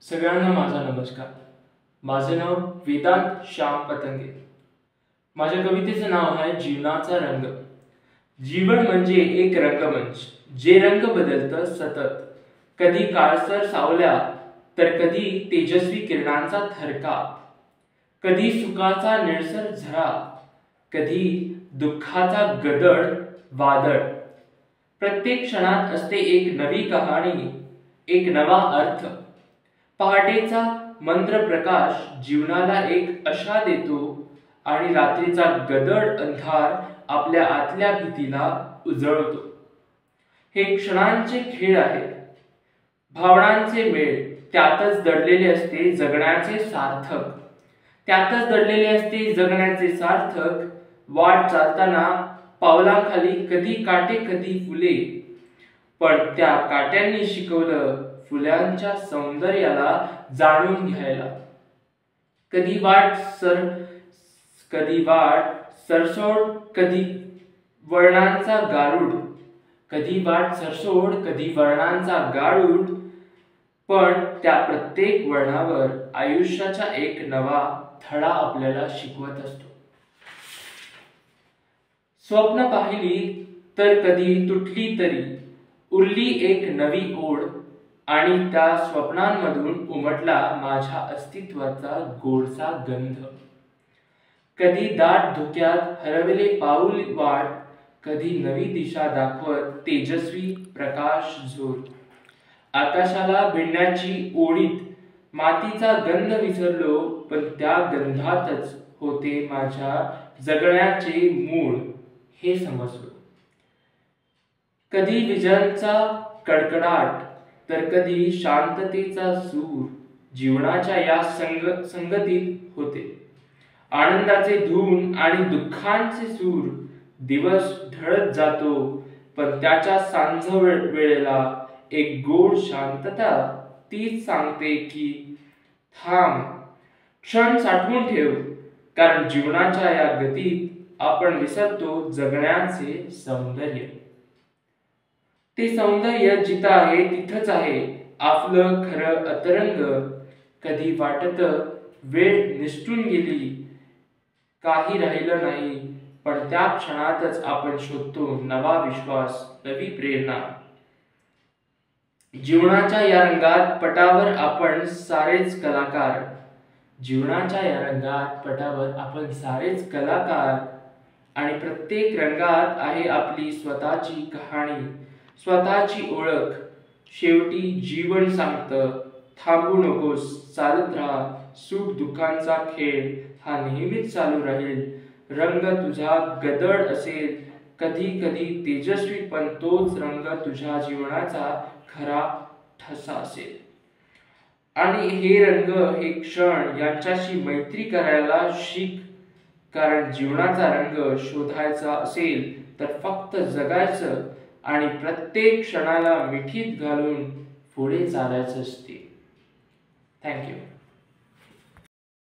सगळ्यांना माझा नमस्कार. माझे नाव वेदांत श्याम पतंगे. माझ्या कवितेचं नाव आहे जीवनाचा रंग. जीवन म्हणजे एक रंगमंच, जे रंग बदलतं सतत. कधी काळसर सावल्या तर कधी तेजस्वी किरणांचा थरका, कधी सुखाचा निळसर झरा, कधी दुःखाचा गडद वादळ. प्रत्येक क्षणात असते एक नवी कहाणी, एक नवा अर्थ. पहाटेचा मंत्र प्रकाश जीवनाला एक आशा देतो आणि रात्रीचा गडद अंधार आपल्या आतल्या भीतीला उजळवतो. हे क्षणांचे खेळ आहेत, भावनांचे मेळ. त्यातच दडलेले असते जगण्याचे सार्थक. त्यातच दडलेले असते जगण्याचे सार्थक. वाट चालताना पावलाखाली कधी काटे कधी फुले, पण त्या काट्यांनी शिकवलं फुलांच्या सौंदर्याला जाणून घ्यायला. कधी वाट सरसोड, कधी वर्णांचा गारुड. कधी वाट सरसोड, कधी वर्णांचा गारुड. पण त्या प्रत्येक वर्णावर आयुष्याचा एक नवा धडा आपल्याला शिकवत असतो. स्वप्न पाहिली तर कधी तुटली तरी उरली एक नवी ओढ, आणि त्या स्वप्नांमधून उमटला माझ्या अस्तित्वाचा गोडसा गंध. कधी दाट धुक्यात हरवले पाऊल वाट, कधी नवी दिशा दाखवत तेजस्वी प्रकाश झोर. आकाशाला भिडण्याची ओढीत मातीचा गंध विसरलो, पण त्या गंधातच होते माझ्या जगण्याचे मूळ हे समजलो. कधी विजांचा कडकडाट तर कधी शांततेचा सूर जीवनाच्या या संगतीत होते. आनंदाचे धून आणि दुःखांचे सूर. दिवस ढळत जातो, पण त्याच्या सांज वेळेला एक गोड शांतता तीच सांगते की थांब, क्षण साठवून ठेव, कारण जीवनाच्या या गतीत आपण विसरतो जगण्याचे सौंदर्य. ते सौंदर्य जिथं आहे तिथंच आहे आपलं खरं अंतरंग. कधी वाटत वेळ निसटून गेली, काही राहिलं नाही, पण त्या क्षणातच आपण शोधतो नवा विश्वास, नवी प्रेरणा. जीवनाच्या या रंगात पटावर आपण सारेच कलाकार. जीवनाच्या या रंगात पटावर आपण सारेच कलाकार, आणि प्रत्येक रंगात आहे आपली स्वतःची कहाणी, स्वतःची ओळख. शेवटी जीवन सांगतं, थांबू नकोस, चालत राहा. सुख दुःखांचा खेळ हा नेहमीच चालू राहील. रंग तुझा गडद असेल, कधी कधी तेजस्वी, पण तोच रंग तुझ्या जीवनाचा खरा ठसा असेल. आणि हे रंग, हे क्षण यांच्याशी मैत्री करायला शिक, कारण जीवनाचा रंग शोधायचा असेल तर फक्त जगायचं आणि प्रत्येक क्षणाला मिठीत घालून पुढे चालायचं असते. थँक्यू.